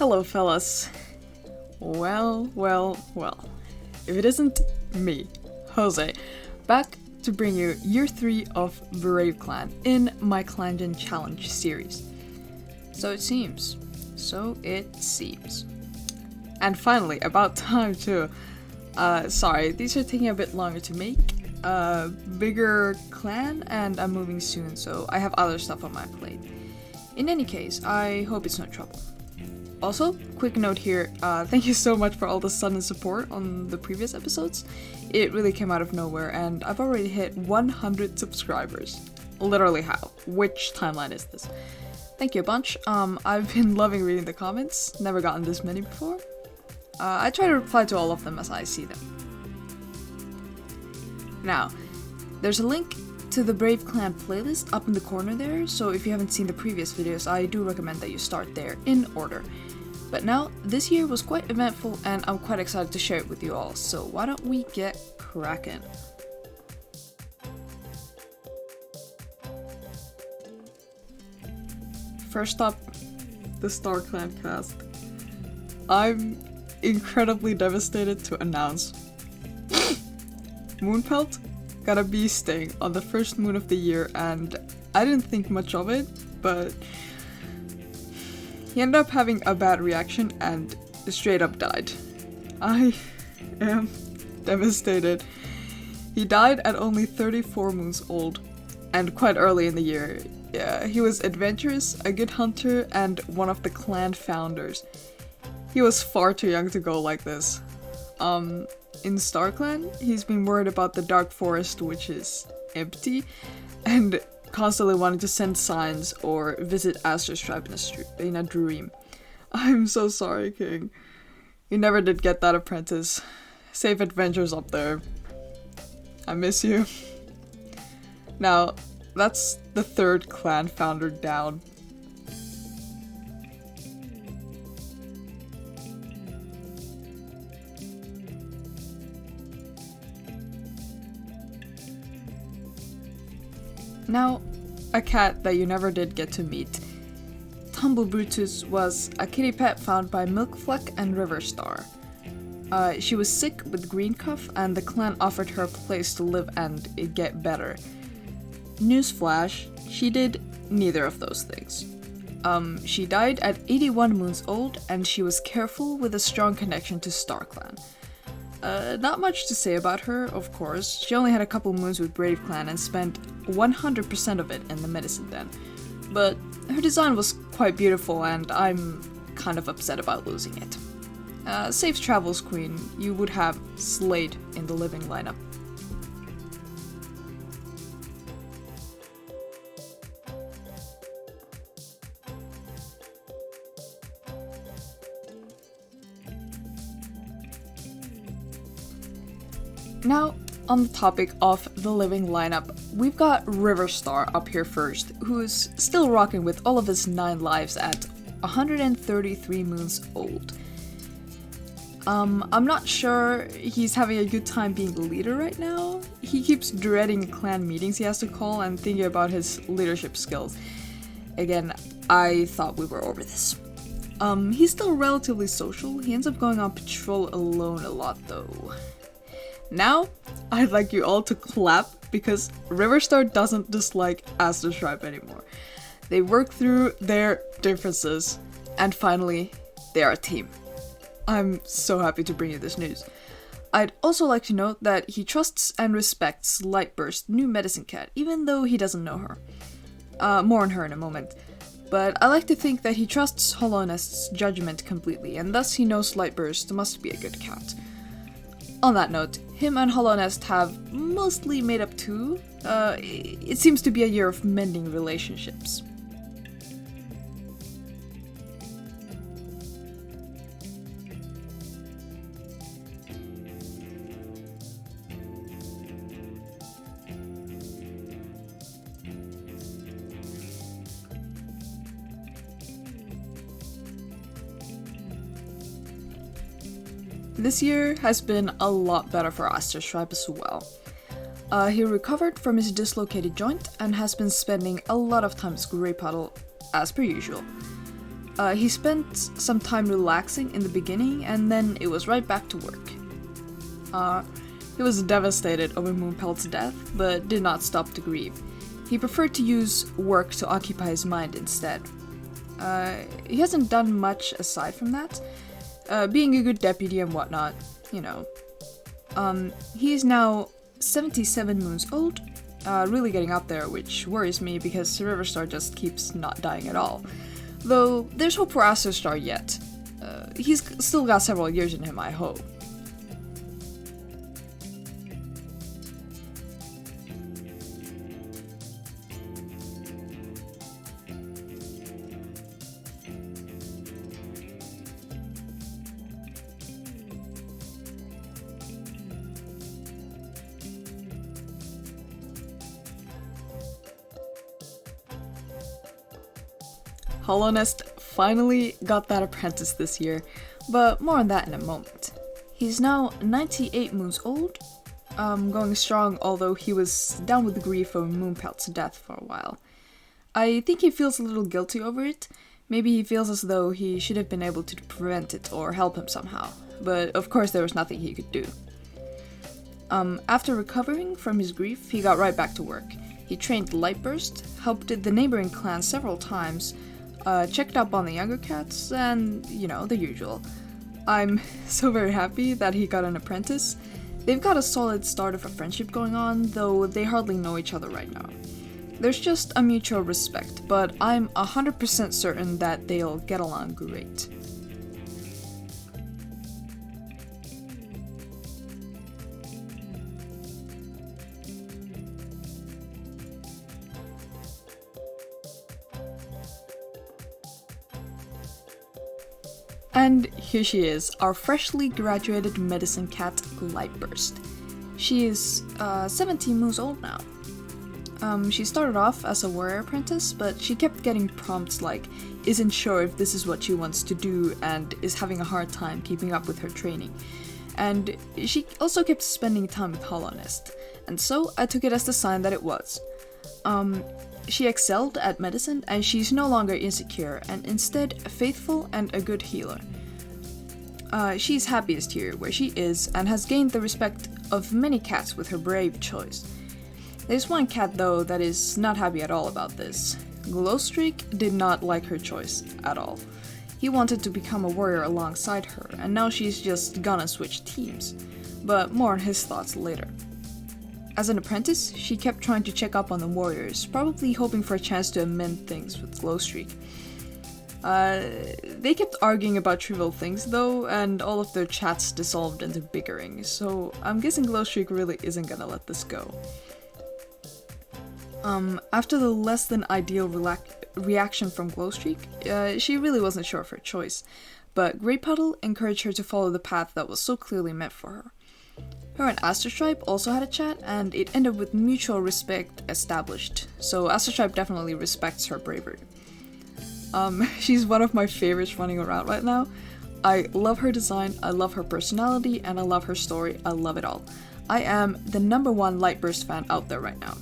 Hello fellas. Well. If it isn't me, Jose, back to bring you year 3 of Braveclan in my Clangen challenge series. So it seems. And finally, about time too. Sorry, these are taking a bit longer to make. Bigger clan and I'm moving soon, so I have other stuff on my plate. In any case, I hope it's no trouble. Also, quick note here, thank you so much for all the sudden support on the previous episodes. It really came out of nowhere and I've already hit 100 subscribers. Literally how? Which timeline is this? Thank you a bunch. I've been loving reading the comments, never gotten this many before. I try to reply to all of them as I see them. Now, there's a link to the Braveclan playlist up in the corner there, so if you haven't seen the previous videos, I do recommend that you start there in order. But now, this year was quite eventful and I'm quite excited to share it with you all, so why don't we get cracking? First up, the StarClan cast. I'm incredibly devastated to announce Moonpelt got a bee sting on the first moon of the year, and I didn't think much of it, but he ended up having a bad reaction and straight up died. I am devastated. He died at only 34 moons old, and quite early in the year. Yeah, he was adventurous, a good hunter, and one of the clan founders. He was far too young to go like this. In StarClan, he's been worried about the Dark Forest, which is empty, and constantly wanted to send signs or visit Aster's tribe in a dream. I'm so sorry, King. You never did get that apprentice. Safe adventures up there. I miss you. Now, that's the third clan founder down. Now, a cat that you never did get to meet. Tumblebrutus was a kitty pet found by Milkfleck and Riverstar. She was sick with green cuff and the clan offered her a place to live and get better. Newsflash, she did neither of those things. She died at 81 moons old and she was careful with a strong connection to StarClan. Not much to say about her, of course. She only had a couple moons with Braveclan and spent 100% of it in the medicine den. But her design was quite beautiful and I'm kind of upset about losing it. Safe travels, Queen. You would have slayed in the living lineup. Now, on the topic of the living lineup, we've got Riverstar up here first, who's still rocking with all of his 9 lives at 133 moons old. I'm not sure he's having a good time being the leader right now. He keeps dreading clan meetings he has to call and thinking about his leadership skills. Again, I thought we were over this. He's still relatively social. He ends up going on patrol alone a lot though. Now, I'd like you all to clap because Riverstar doesn't dislike Aster's tribe anymore. They work through their differences, and finally, they are a team. I'm so happy to bring you this news. I'd also like to note that he trusts and respects Lightburst, new medicine cat, even though he doesn't know her. More on her in a moment. But I like to think that he trusts Hollowness' judgment completely, and thus he knows Lightburst must be a good cat. On that note, him and Hollowness have mostly made up too. It seems to be a year of mending relationships. This year has been a lot better for Aster's tribe as well. He recovered from his dislocated joint and has been spending a lot of time as Graypuddle, as per usual. He spent some time relaxing in the beginning, and then it was right back to work. He was devastated over Moonpelt's death, but did not stop to grieve. He preferred to use work to occupy his mind instead. He hasn't done much aside from that, being a good deputy and whatnot, you know. He is now 77 moons old, really getting up there, which worries me because Riverstar just keeps not dying at all. Though there's hope for Asterstar yet. He's still got several years in him, I hope. Hollowness finally got that apprentice this year, but more on that in a moment. He's now 98 moons old, going strong, although he was down with grief over Moonpelt's death for a while. I think he feels a little guilty over it. Maybe he feels as though he should have been able to prevent it or help him somehow, but of course there was nothing he could do. After recovering from his grief, he got right back to work. He trained Lightburst, helped the neighboring clans several times, checked up on the younger cats, and, you know, the usual. I'm so very happy that he got an apprentice. They've got a solid start of a friendship going on, though they hardly know each other right now. There's just a mutual respect, but I'm 100% certain that they'll get along great. And here she is, our freshly graduated medicine cat, Lightburst. She is 17 moons old now. She started off as a warrior apprentice, but she kept getting prompts like, isn't sure if this is what she wants to do, and is having a hard time keeping up with her training. And she also kept spending time with Hollowness, and so I took it as the sign that it was. She excelled at medicine, and she's no longer insecure, and instead faithful and a good healer. She's happiest here, where she is, and has gained the respect of many cats with her brave choice. There's one cat, though, that is not happy at all about this. Glowstreak did not like her choice at all. He wanted to become a warrior alongside her, and now she's just gonna switch teams. But more on his thoughts later. As an apprentice, she kept trying to check up on the warriors, probably hoping for a chance to amend things with Glowstreak. They kept arguing about trivial things though, and all of their chats dissolved into bickering, so I'm guessing Glowstreak really isn't gonna let this go. After the less than ideal reaction from Glowstreak, she really wasn't sure of her choice, but Graypuddle encouraged her to follow the path that was so clearly meant for her. Her and Asterstripe also had a chat, and it ended with mutual respect established, so Asterstripe definitely respects her bravery. She's one of my favorites running around right now. I love her design, I love her personality, and I love her story. I love it all. I am the #1 Lightburst fan out there right now.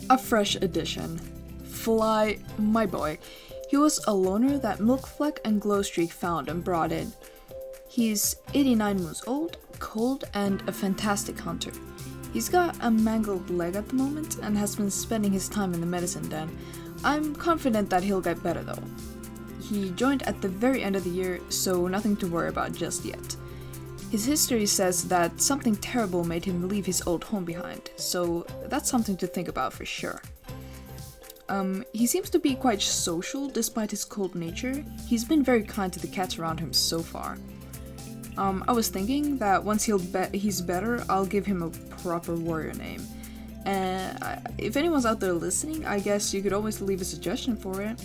A fresh addition. Fly, my boy. He was a loner that Milkfleck and Glowstreak found and brought in. He's 89 moons old, cold, and a fantastic hunter. He's got a mangled leg at the moment and has been spending his time in the medicine den. I'm confident that he'll get better though. He joined at the very end of the year, so nothing to worry about just yet. His history says that something terrible made him leave his old home behind, so that's something to think about for sure. He seems to be quite social despite his cold nature. He's been very kind to the cats around him so far. I was thinking that once he's better, I'll give him a proper warrior name. If anyone's out there listening, I guess you could always leave a suggestion for it.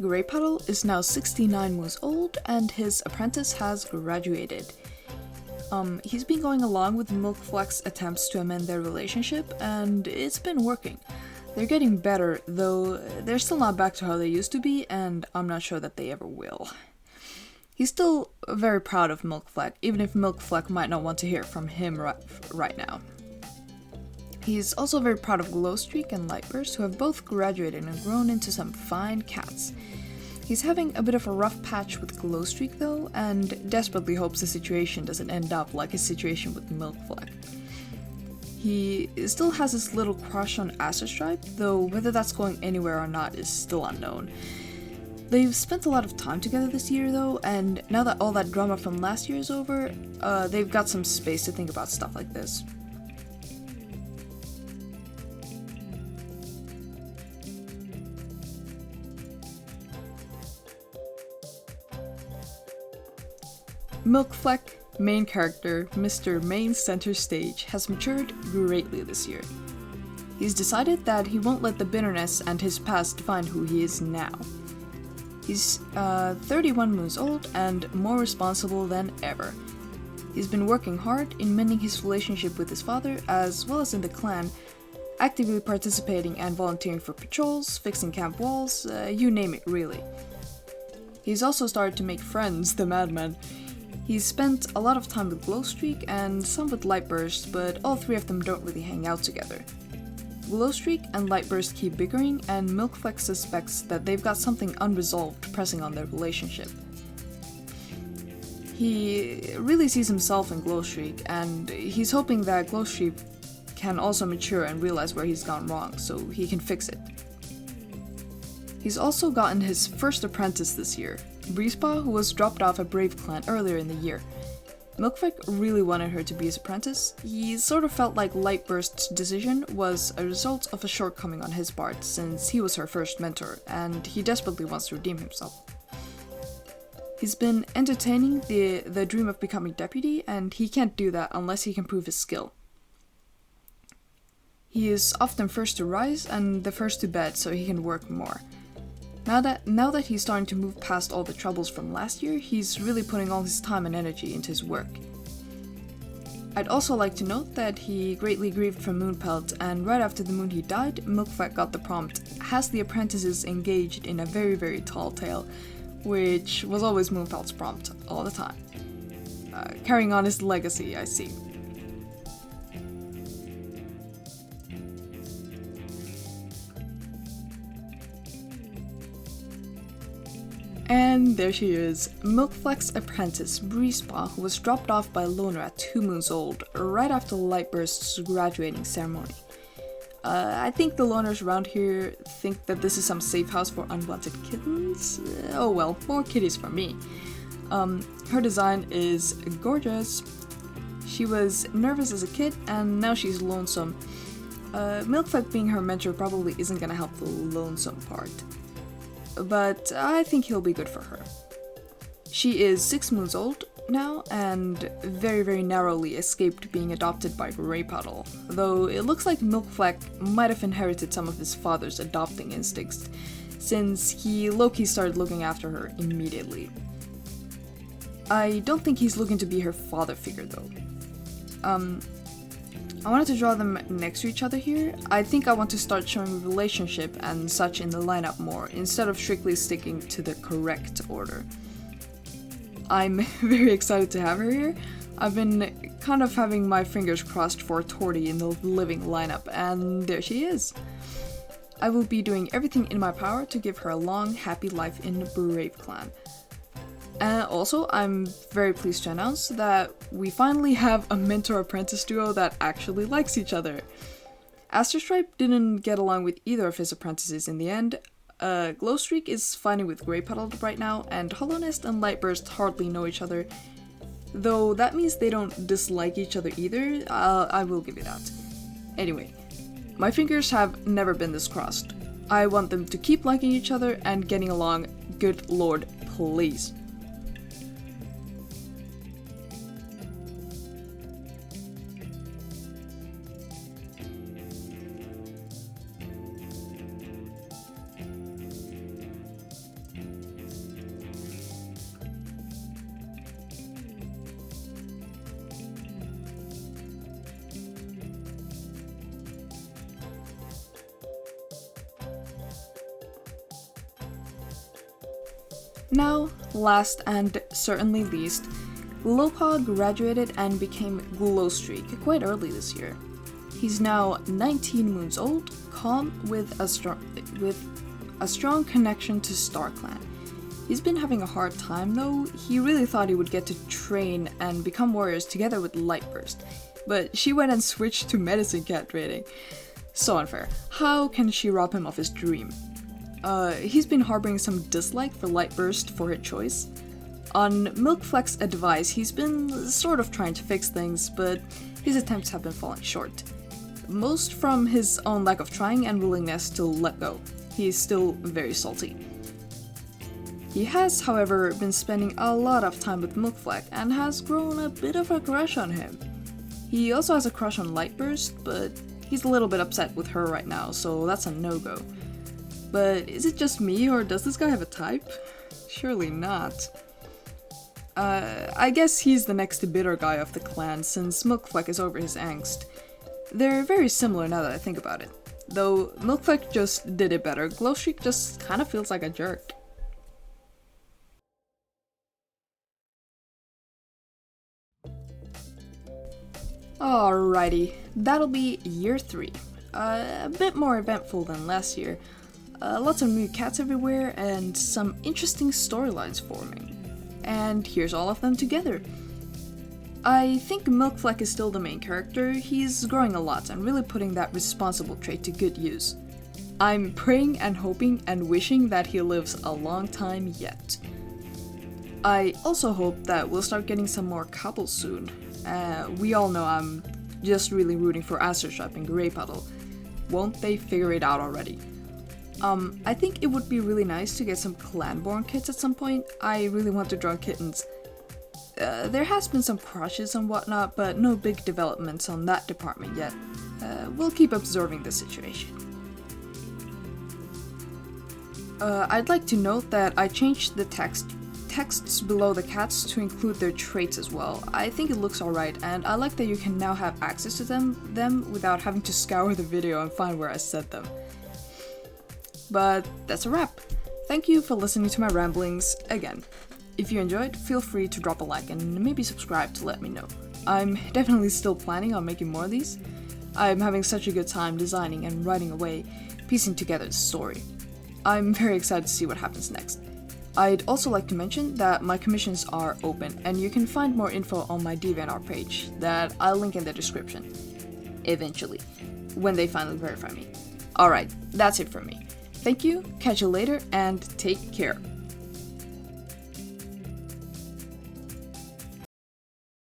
Graypuddle is now 69 months old and his apprentice has graduated. He's been going along with Milkfleck's attempts to amend their relationship, and it's been working. They're getting better, though they're still not back to how they used to be, and I'm not sure that they ever will. He's still very proud of Milkfleck, even if Milkfleck might not want to hear from him right now. He's also very proud of Glowstreak and Lightburst, who have both graduated and grown into some fine cats. He's having a bit of a rough patch with Glowstreak though, and desperately hopes the situation doesn't end up like his situation with Milkfleck. He still has his little crush on Stripe, though whether that's going anywhere or not is still unknown. They've spent a lot of time together this year though, and now that all that drama from last year is over, they've got some space to think about stuff like this. Milkfleck, main character, Mr. Main Center Stage, has matured greatly this year. He's decided that he won't let the bitterness and his past define who he is now. He's 31 months old and more responsible than ever. He's been working hard in mending his relationship with his father as well as in the clan, actively participating and volunteering for patrols, fixing camp walls, you name it really. He's also started to make friends, the madman. He's spent a lot of time with Glowstreak and some with Lightburst, but all three of them don't really hang out together. Glowstreak and Lightburst keep bickering, and Milkfleck suspects that they've got something unresolved pressing on their relationship. He really sees himself in Glowstreak, and he's hoping that Glowstreak can also mature and realize where he's gone wrong, so he can fix it. He's also gotten his first apprentice this year, Breezpa, who was dropped off at Braveclan earlier in the year. Milkfleck really wanted her to be his apprentice. He sort of felt like Lightburst's decision was a result of a shortcoming on his part, since he was her first mentor, and he desperately wants to redeem himself. He's been entertaining the dream of becoming deputy, and he can't do that unless he can prove his skill. He is often first to rise and the first to bed so he can work more. Now that he's starting to move past all the troubles from last year, he's really putting all his time and energy into his work. I'd also like to note that he greatly grieved from Moonpelt, and right after the moon he died, Milkfleck got the prompt, "Has the apprentices engaged in a very, very tall tale," which was always Moonpelt's prompt, all the time. Carrying on his legacy, I see. And there she is, Milkfleck's apprentice, Breezpa, who was dropped off by Loner at 2 months old, right after Lightburst's graduating ceremony. I think the loners around here think that this is some safe house for unwanted kittens. Oh well, more kitties for me. Her design is gorgeous. She was nervous as a kid, and now she's lonesome. Milkfleck being her mentor probably isn't gonna help the lonesome part, but I think he'll be good for her. She is 6 months old now, and very, very narrowly escaped being adopted by Graypuddle, though it looks like Milkfleck might have inherited some of his father's adopting instincts, since he low-key started looking after her immediately. I don't think he's looking to be her father figure though. I wanted to draw them next to each other here. I think I want to start showing relationship and such in the lineup more, instead of strictly sticking to the correct order. I'm very excited to have her here. I've been kind of having my fingers crossed for Torty in the living lineup, and there she is. I will be doing everything in my power to give her a long, happy life in Braveclan. Also, I'm very pleased to announce that we finally have a mentor-apprentice duo that actually likes each other. Stripe didn't get along with either of his apprentices in the end. Glowstreak is fighting with Graypuddle right now, and Hollowness and Lightburst hardly know each other, though that means they don't dislike each other either. I will give you that. Anyway, my fingers have never been this crossed. I want them to keep liking each other and getting along. Good lord, please. Now, last and certainly least, Lopog graduated and became Glowstreak quite early this year. He's now 19 moons old, calm with a strong connection to StarClan. He's been having a hard time though. He really thought he would get to train and become warriors together with Lightburst, but she went and switched to Medicine Cat training. So unfair. How can she rob him of his dream? He's been harboring some dislike for Lightburst for her choice. On Milkfleck's advice, he's been sort of trying to fix things, but his attempts have been falling short. Most from his own lack of trying and willingness to let go. He's still very salty. He has, however, been spending a lot of time with Milkfleck and has grown a bit of a crush on him. He also has a crush on Lightburst, but he's a little bit upset with her right now, so that's a no-go. But is it just me, or does this guy have a type? Surely not. I guess he's the next bitter guy of the clan, since Milkfleck is over his angst. They're very similar now that I think about it. Though Milkfleck just did it better, Glowstreak just kinda feels like a jerk. Alrighty, that'll be year 3. A bit more eventful than last year. Lots of new cats everywhere and some interesting storylines forming. And here's all of them together. I think Milkfleck is still the main character. He's growing a lot and really putting that responsible trait to good use. I'm praying and hoping and wishing that he lives a long time yet. I also hope that we'll start getting some more couples soon. We all know I'm just really rooting for Astershop and Graypuddle. Won't they figure it out already? I think it would be really nice to get some clan-born kits at some point. I really want to draw kittens. There has been some crushes and whatnot, but no big developments on that department yet. We'll keep observing the situation. I'd like to note that I changed the texts below the cats to include their traits as well. I think it looks alright, and I like that you can now have access to them without having to scour the video and find where I said them. But that's a wrap. Thank you for listening to my ramblings again. If you enjoyed, feel free to drop a like and maybe subscribe to let me know. I'm definitely still planning on making more of these. I'm having such a good time designing and writing away, piecing together the story. I'm very excited to see what happens next. I'd also like to mention that my commissions are open and you can find more info on my DeviantArt page that I'll link in the description. Eventually, when they finally verify me. Alright, that's it from me. Thank you, catch you later, and take care.